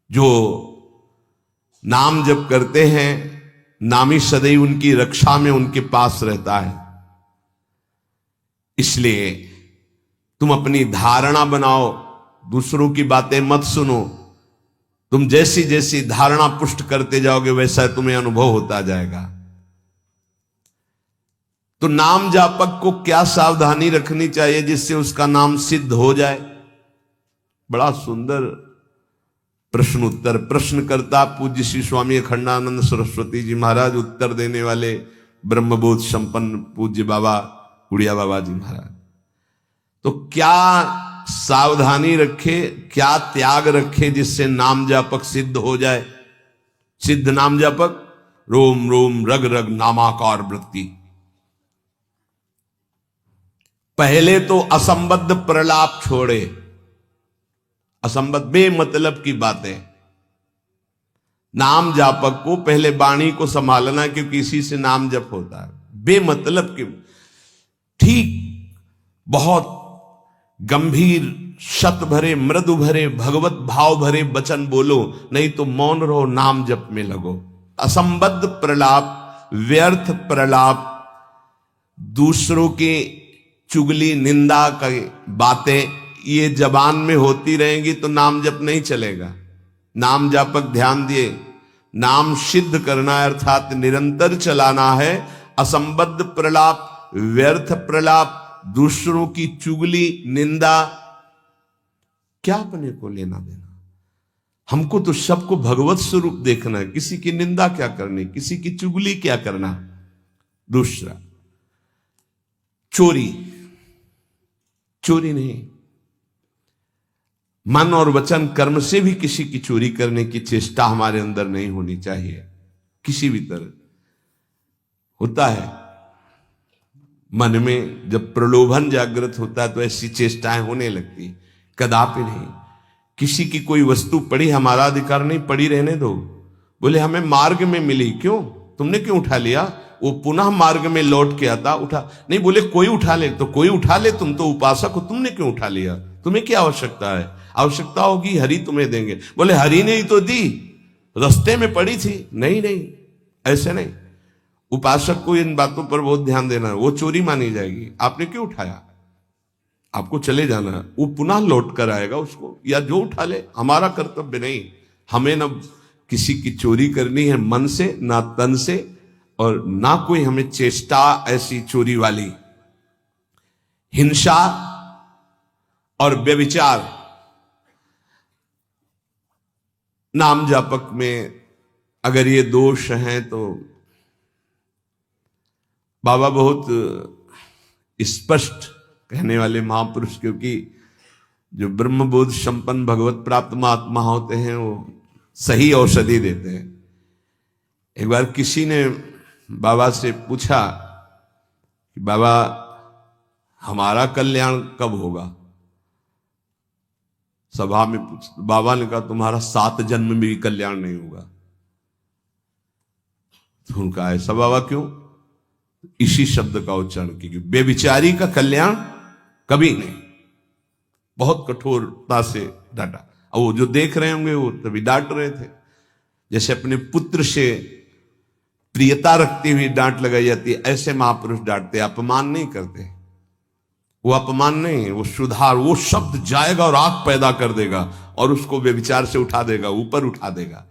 जो नाम जप करते हैं, नामी सदैव उनकी रक्षा में उनके पास रहता है। इसलिए तुम अपनी धारणा बनाओ, दूसरों की बातें मत सुनो। तुम जैसी जैसी धारणा पुष्ट करते जाओगे वैसा तुम्हें अनुभव होता जाएगा। तो नाम जापक को क्या सावधानी रखनी चाहिए जिससे उसका नाम सिद्ध हो जाए? बड़ा सुंदर प्रश्न उत्तर। प्रश्नकर्ता पूज्य श्री स्वामी अखंडानंद सरस्वती जी महाराज, उत्तर देने वाले ब्रह्मबोध संपन्न पूज्य बाबा उड़िया बाबा जी महाराज। तो क्या सावधानी रखे, क्या त्याग रखे जिससे नाम जापक सिद्ध हो जाए? सिद्ध नाम जापक रोम रोम रग रग नामाकार वृत्ति। पहले तो असंबद्ध प्रलाप छोड़े, असंबद्ध बेमतलब की बातें। नाम जापक को पहले वाणी को संभालना, क्योंकि इसी से नाम जप होता है। बेमतलब की, ठीक बहुत गंभीर शत भरे मृदु भरे भगवत भाव भरे वचन बोलो, नहीं तो मौन रहो, नाम जप में लगो। असंबद्ध प्रलाप, व्यर्थ प्रलाप, दूसरों की चुगली निंदा की बातें ये जबान में होती रहेंगी तो नाम जप नहीं चलेगा। नाम जापक ध्यान दिए, नाम सिद्ध करना है, अर्थात निरंतर चलाना है। असंबद्ध प्रलाप, व्यर्थ प्रलाप, दूसरों की चुगली निंदा, क्या अपने को लेना देना? हमको तो सबको भगवत स्वरूप देखना है। किसी की निंदा क्या करनी, किसी की चुगली क्या करना। दूसरा, चोरी, चोरी नहीं, मन और वचन कर्म से भी किसी की चोरी करने की चेष्टा हमारे अंदर नहीं होनी चाहिए। किसी भी तरह होता है मन में, जब प्रलोभन जागृत होता है तो ऐसी चेष्टाएं होने लगती। कदापि नहीं। किसी की कोई वस्तु पड़ी, हमारा अधिकार नहीं, पड़ी रहने दो। बोले हमें मार्ग में मिली, क्यों, तुमने क्यों उठा लिया? वो पुनः मार्ग में लौट के आता, उठा नहीं। बोले कोई उठा ले, तो कोई उठा ले, तुम तो उपासक हो, तुमने क्यों उठा लिया? तुम्हें क्या आवश्यकता है? आवश्यकता होगी हरि तुम्हें देंगे। बोले हरि ने ही तो दी, रास्ते में पड़ी थी। नहीं नहीं, ऐसे नहीं। उपासक को इन बातों पर बहुत ध्यान देना है, वो चोरी मानी जाएगी। आपने क्यों उठाया? आपको चले जाना है, वो पुनः लौट कर आएगा उसको, या जो उठा ले। हमारा कर्तव्य नहीं, हमें न किसी की चोरी करनी है मन से, ना तन से, और ना कोई हमें चेष्टा ऐसी चोरी वाली। हिंसा और व्यभिचार नाम जापक में अगर ये दोष हैं तो बाबा बहुत स्पष्ट कहने वाले महापुरुष, क्योंकि जो ब्रह्मबोध संपन्न भगवत प्राप्त महात्मा होते हैं वो सही औषधि देते हैं। एक बार किसी ने बाबा से पूछा कि बाबा हमारा कल्याण कब होगा? सभा में पूछ, बाबा ने कहा तुम्हारा 7 जन्म में भी कल्याण नहीं होगा। तो उनका ऐसा बाबा क्यों? इसी शब्द का उच्चारण कीजिए, बेविचारी का कल्याण कभी नहीं। बहुत कठोरता से डांटा। अब वो जो देख रहे होंगे वो तभी डांट रहे थे, जैसे अपने पुत्र से प्रियता रखती हुई डांट लगाई जाती है, ऐसे महापुरुष डांटते, अपमान नहीं करते। वो अपमान नहीं, वो सुधार, वो शब्द जाएगा और आग पैदा कर देगा और उसको व्यभिचार से उठा देगा, ऊपर उठा देगा।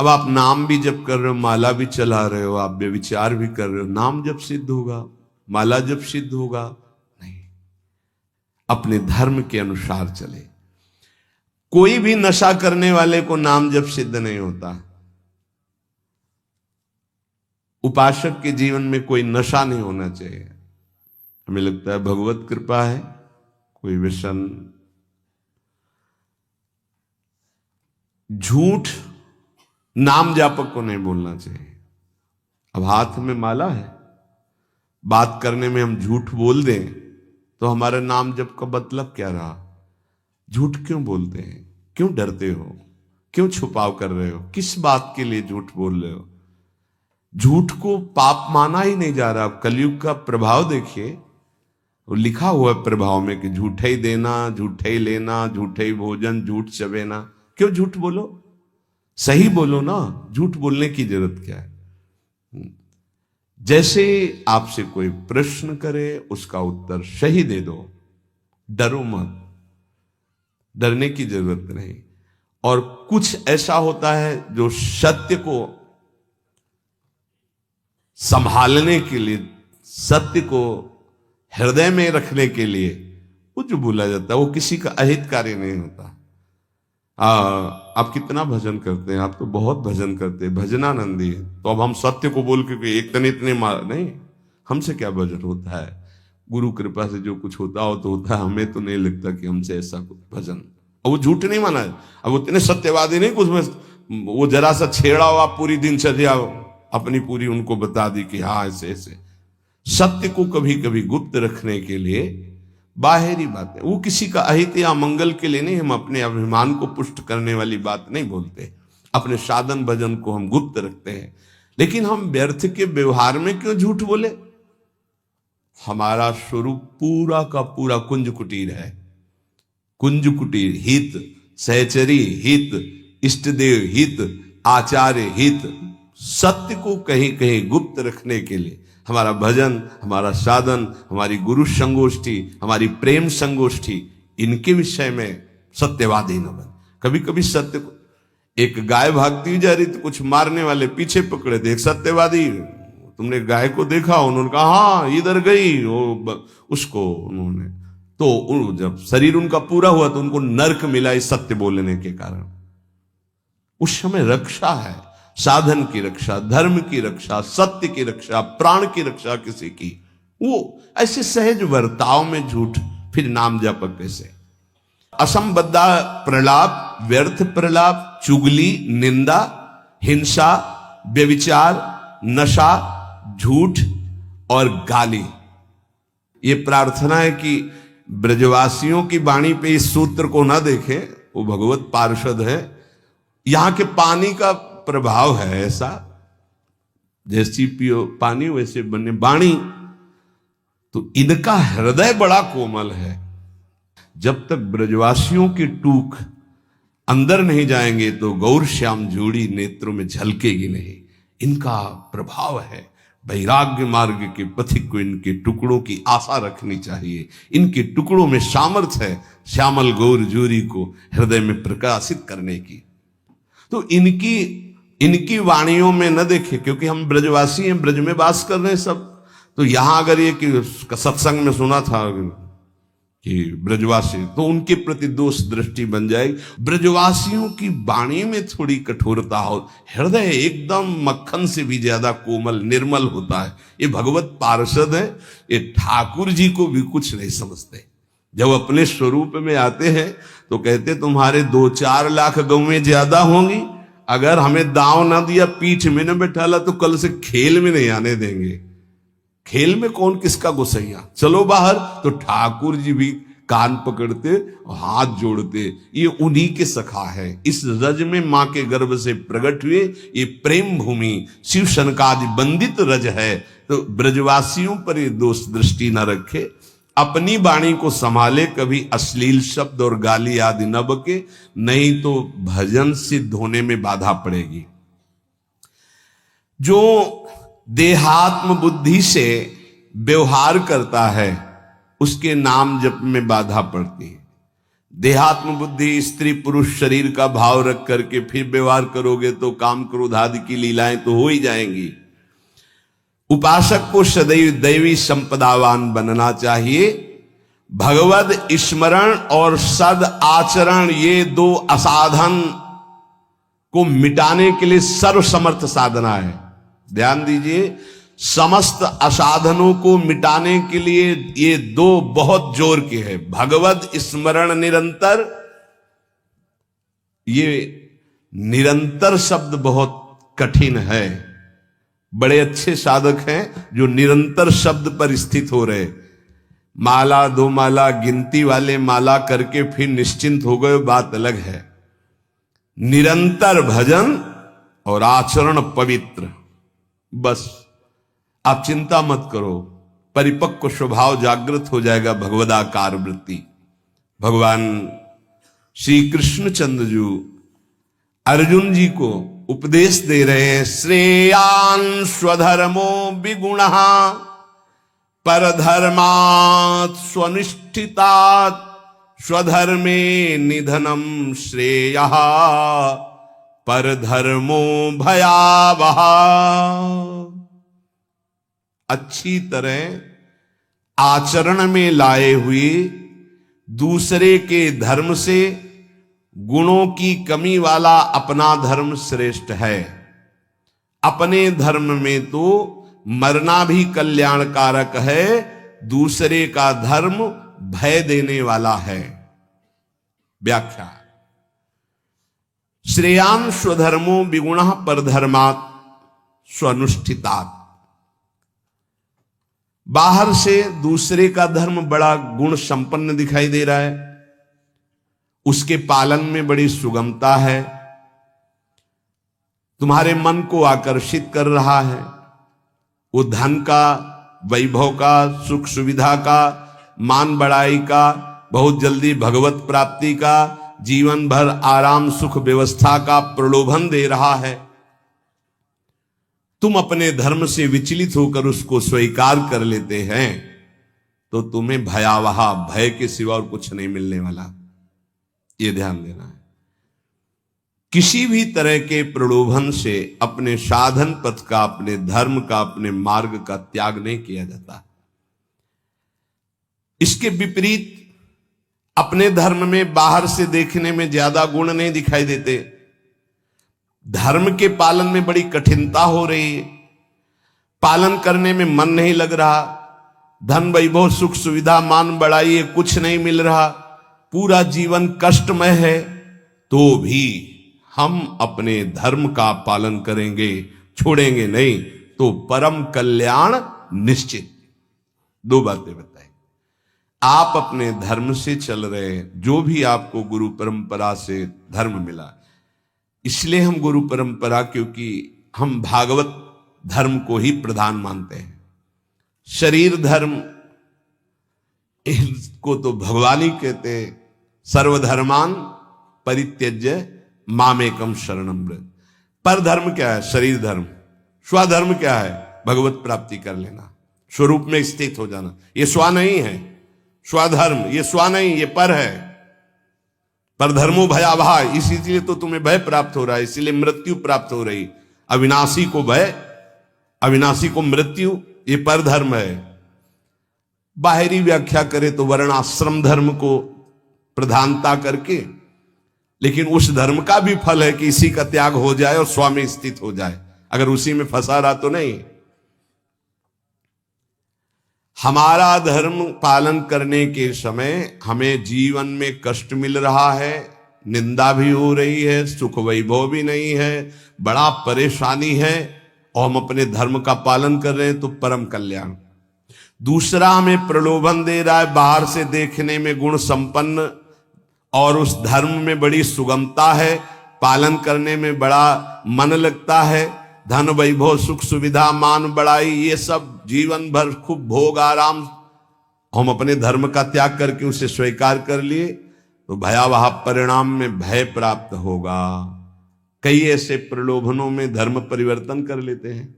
अब आप नाम भी जप कर रहे हो, माला भी चला रहे हो, आप व्यभिचार भी कर रहे हो, नाम जब सिद्ध होगा, माला जब सिद्ध होगा? नहीं। अपने धर्म के अनुसार चले। कोई भी नशा करने वाले को नाम जब सिद्ध नहीं होता। उपासक के जीवन में कोई नशा नहीं होना चाहिए। हमें लगता है भगवत कृपा है, कोई व्यसन, झूठ नाम जापक को नहीं बोलना चाहिए। अब हाथ में माला है, बात करने में हम झूठ बोल दें तो हमारा नाम जप का मतलब क्या रहा? झूठ क्यों बोलते हैं? क्यों डरते हो? क्यों छुपाव कर रहे हो? किस बात के लिए झूठ बोल रहे हो? झूठ को पाप माना ही नहीं जा रहा। कलयुग का प्रभाव देखिए, वो लिखा हुआ है प्रभाव में कि झूठे ही देना, झूठे ही लेना, झूठे ही भोजन, झूठ चबेना। क्यों झूठ बोलो, सही बोलो ना, झूठ बोलने की जरूरत क्या है। जैसे आपसे कोई प्रश्न करे उसका उत्तर सही दे दो, डरो मत, डरने की जरूरत नहीं। और कुछ ऐसा होता है जो सत्य को संभालने के लिए, सत्य को हृदय में रखने के लिए वो जो बोला जाता है वो किसी का अहित कार्य नहीं होता। आप कितना भजन करते हैं, आप तो बहुत भजन करते हैं, भजनानंदी है, तो अब हम सत्य को बोल के एक तने इतने मार नहीं, हमसे क्या भजन होता है। गुरु कृपा से जो कुछ होता हो तो होता है, हमें तो नहीं लगता कि हमसे ऐसा कुछ भजन। और वो झूठ नहीं माना है, अब वो इतने सत्यवादी नहीं कुछ में, वो जरा सा छेड़ा हुआ पूरी दिनचर्या अपनी पूरी उनको बता दी कि हाँ ऐसे ऐसे। सत्य को कभी कभी गुप्त रखने के लिए बाहरी बातें, वो किसी का अहित या मंगल के लिए नहीं, हम अपने अभिमान को पुष्ट करने वाली बात नहीं बोलते, अपने साधन भजन को हम गुप्त रखते हैं। लेकिन हम व्यर्थ के व्यवहार में क्यों झूठ बोले। हमारा स्वरूप पूरा का पूरा कुंज कुटीर है, कुंज कुटीर हित, सहचरी हित, इष्टदेव हित, आचार्य हित। सत्य को कहीं कहीं गुप्त रखने के लिए हमारा भजन, हमारा साधन, हमारी गुरु संगोष्ठी, हमारी प्रेम संगोष्ठी, इनके विषय में सत्यवादी न बन। कभी कभी सत्य को, एक गाय भागती जा रही तो कुछ मारने वाले पीछे पकड़े थे, एक सत्यवादी, तुमने गाय को देखा, उन्होंने कहा हाँ इधर गई, उसको उन्होंने, तो जब शरीर उनका पूरा हुआ तो उनको नर्क मिला इस सत्य बोलने के कारण। उस समय रक्षा है, साधन की रक्षा, धर्म की रक्षा, सत्य की रक्षा, प्राण की रक्षा किसी की, वो ऐसे सहज वर्ताव में झूठ, फिर नाम जप कैसे। असंबद्धा प्रलाप, व्यर्थ प्रलाप, चुगली, निंदा, हिंसा, व्यभिचार, नशा, झूठ और गाली। ये प्रार्थना है कि ब्रजवासियों की वाणी पे इस सूत्र को ना देखें, वो भगवत पार्षद है। यहां के पानी का प्रभाव है ऐसा, जैसी पियो पानी वैसे बने वाणी, तो इनका हृदय बड़ा कोमल है। जब तक ब्रजवासियों की टूक अंदर नहीं जाएंगे तो गौर श्याम जोड़ी नेत्रों में झलकेगी नहीं। इनका प्रभाव है। वैराग्य मार्ग के पथिक को इनके टुकड़ों की आशा रखनी चाहिए। इनके टुकड़ों में सामर्थ्य है श्यामल गौर जोरी को हृदय में प्रकाशित करने की। तो इनकी वाणियों में न देखे, क्योंकि हम ब्रजवासी हैं, ब्रज में वास कर रहे हैं सब। तो यहां अगर ये कि सत्संग में सुना था कि ब्रजवासी, तो उनके प्रति दोष दृष्टि बन जाएगी। ब्रजवासियों की वाणी में थोड़ी कठोरता हो, हृदय एकदम मक्खन से भी ज्यादा कोमल निर्मल होता है। ये भगवत पार्षद है, ये ठाकुर जी को भी कुछ नहीं समझते। जब अपने स्वरूप में आते हैं तो कहते तुम्हारे 2-4 लाख गौवें ज्यादा होंगी, अगर हमें दांव ना दिया, पीठ में न बैठाला, तो कल से खेल में नहीं आने देंगे। खेल में कौन किसका गुस्सैया, चलो बाहर। तो ठाकुर जी भी कान पकड़ते और हाथ जोड़ते, ये उन्हीं के सखा है। इस रज में मां के गर्भ से प्रकट हुए ये प्रेम भूमि शिव शनकादि बंदित रज है। तो ब्रजवासियों पर ये दोष दृष्टि न रखे, अपनी वाणी को संभाले, कभी अश्लील शब्द और गाली आदि न बके, नहीं तो भजन सिद्ध होने में बाधा पड़ेगी। जो देहात्म बुद्धि से व्यवहार करता है उसके नाम जप में बाधा पड़ती है। देहात्म बुद्धि, स्त्री पुरुष शरीर का भाव रख करके फिर व्यवहार करोगे तो काम क्रोध आदि की लीलाएं तो हो ही जाएंगी। उपासक को सदैव दैवी संपदावान बनना चाहिए। भगवद स्मरण और सद आचरण, ये 2 असाधन को मिटाने के लिए सर्वसमर्थ साधना है। ध्यान दीजिए, समस्त असाधनों को मिटाने के लिए ये 2 बहुत जोर के हैं। भगवद स्मरण निरंतर, ये निरंतर शब्द बहुत कठिन है। बड़े अच्छे साधक हैं जो निरंतर शब्द पर स्थित हो रहे। माला 2 माला गिनती वाले माला करके फिर निश्चिंत हो गए, बात अलग है। निरंतर भजन और आचरण पवित्र, बस आप चिंता मत करो, परिपक्व स्वभाव जागृत हो जाएगा। भगवदाकार वृत्ति। भगवान श्री कृष्णचंद्र जी अर्जुन जी को उपदेश दे रहे हैं, श्रेयान स्वधर्मो विगुणः परधर्मात् स्वनिष्ठितात् स्वधर्मे निधनम श्रेयः परधर्मो भयावह। अच्छी तरह आचरण में लाए हुए दूसरे के धर्म से गुणों की कमी वाला अपना धर्म श्रेष्ठ है। अपने धर्म में तो मरना भी कल्याणकारक है, दूसरे का धर्म भय देने वाला है। व्याख्या, श्रेयान स्वधर्मो विगुणः परधर्मात् स्वनुष्ठितात्। बाहर से दूसरे का धर्म बड़ा गुण संपन्न दिखाई दे रहा है, उसके पालन में बड़ी सुगमता है, तुम्हारे मन को आकर्षित कर रहा है। वो धन का, वैभव का, सुख सुविधा का, मान बढ़ाई का, बहुत जल्दी भगवत प्राप्ति का, जीवन भर आराम सुख व्यवस्था का प्रलोभन दे रहा है। तुम अपने धर्म से विचलित होकर उसको स्वीकार कर लेते हैं तो तुम्हें भयावह, भय के सिवा और कुछ नहीं मिलने वाला। ये ध्यान देना है। किसी भी तरह के प्रलोभन से अपने साधन पथ का, अपने धर्म का, अपने मार्ग का त्याग नहीं किया जाता। इसके विपरीत अपने धर्म में बाहर से देखने में ज्यादा गुण नहीं दिखाई देते, धर्म के पालन में बड़ी कठिनता हो रही है, पालन करने में मन नहीं लग रहा, धन वैभव सुख सुविधा मान बढ़ाई कुछ नहीं मिल रहा, पूरा जीवन कष्टमय है, तो भी हम अपने धर्म का पालन करेंगे, छोड़ेंगे नहीं, तो परम कल्याण निश्चित। दो बातें बताई। आप अपने धर्म से चल रहे हैं, जो भी आपको गुरु परंपरा से धर्म मिला, इसलिए हम गुरु परंपरा, क्योंकि हम भागवत धर्म को ही प्रधान मानते हैं। शरीर धर्म इसको तो भगवान ही कहते हैं, सर्वधर्मान परित्यज्य मामेकम शरणम व्रज। पर धर्म क्या है? शरीर धर्म। स्वधर्म क्या है? भगवत प्राप्ति कर लेना, स्वरूप में स्थित हो जाना। ये स्व नहीं है, स्वधर्म ये स्व नहीं, ये पर है। पर धर्मो भयावह, इसीलिए तो तुम्हें भय प्राप्त हो रहा है, इसीलिए मृत्यु प्राप्त हो रही। अविनाशी को भय, अविनाशी को मृत्यु, ये पर धर्म है। बाहरी व्याख्या करे तो वर्णाश्रम धर्म को प्रधानता करके, लेकिन उस धर्म का भी फल है कि इसी का त्याग हो जाए और स्व में स्थित हो जाए। अगर उसी में फंसा रहा तो नहीं। हमारा धर्म पालन करने के समय हमें जीवन में कष्ट मिल रहा है, निंदा भी हो रही है, सुख वैभव भी नहीं है, बड़ा परेशानी है, और हम अपने धर्म का पालन कर रहे हैं तो परम कल्याण। दूसरा हमें प्रलोभन दे रहा है, बाहर से देखने में गुण संपन्न और उस धर्म में बड़ी सुगमता है, पालन करने में बड़ा मन लगता है, धन वैभव सुख सुविधा मान बढ़ाई, ये सब जीवन भर खूब भोग आराम, हम अपने धर्म का त्याग करके उसे स्वीकार कर लिए तो भयावह परिणाम में भय प्राप्त होगा। कई ऐसे प्रलोभनों में धर्म परिवर्तन कर लेते हैं,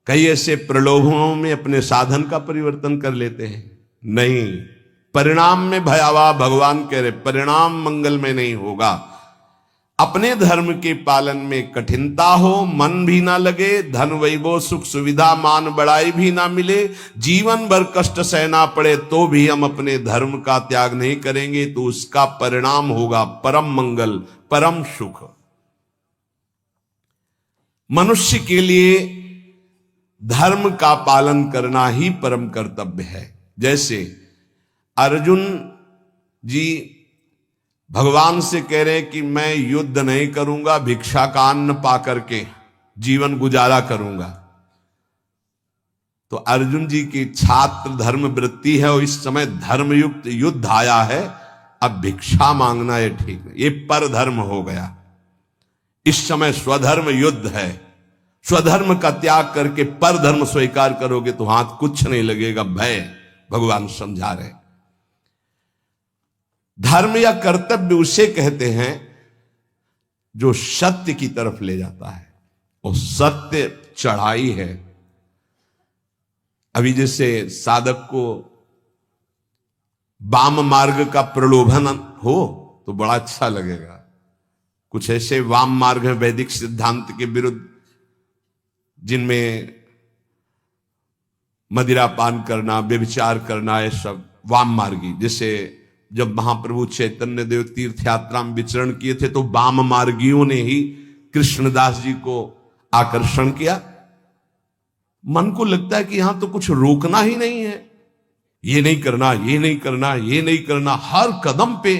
कई ऐसे प्रलोभनों में अपने साधन का परिवर्तन कर लेते हैं। नहीं, परिणाम में भयावह, भगवान कह रहे परिणाम मंगलमय नहीं होगा। अपने धर्म के पालन में कठिनता हो, मन भी ना लगे, धन वैभव सुख सुविधा मान बढ़ाई भी ना मिले, जीवन भर कष्ट सहना पड़े, तो भी हम अपने धर्म का त्याग नहीं करेंगे, तो उसका परिणाम होगा परम मंगल, परम सुख। मनुष्य के लिए धर्म का पालन करना ही परम कर्तव्य है। जैसे अर्जुन जी भगवान से कह रहे हैं कि मैं युद्ध नहीं करूंगा, भिक्षा का अन्न पा करके जीवन गुजारा करूंगा। तो अर्जुन जी की छात्र धर्म वृत्ति है और इस समय धर्मयुक्त युद्ध आया है, अब भिक्षा मांगना ये ठीक नहीं, ये पर धर्म हो गया। इस समय स्वधर्म युद्ध है, स्वधर्म का त्याग करके पर धर्म स्वीकार करोगे तो हाथ कुछ नहीं लगेगा, भय। भगवान समझा रहे धर्म या कर्तव्य उसे कहते हैं जो सत्य की तरफ ले जाता है, और सत्य चढ़ाई है। अभी जैसे साधक को वाम मार्ग का प्रलोभन हो तो बड़ा अच्छा लगेगा। कुछ ऐसे वाम मार्ग हैं वैदिक सिद्धांत के विरुद्ध, जिनमें मदिरा पान करना, व्यभिचार करना, ये सब वाम मार्गी। जैसे जब महाप्रभु चैतन्य देव तीर्थ यात्रा में विचरण किए थे तो वाम मार्गियों ने ही कृष्णदास जी को आकर्षण किया। मन को लगता है कि यहां तो कुछ रोकना ही नहीं है, ये नहीं करना, ये नहीं करना, ये नहीं करना, हर कदम पे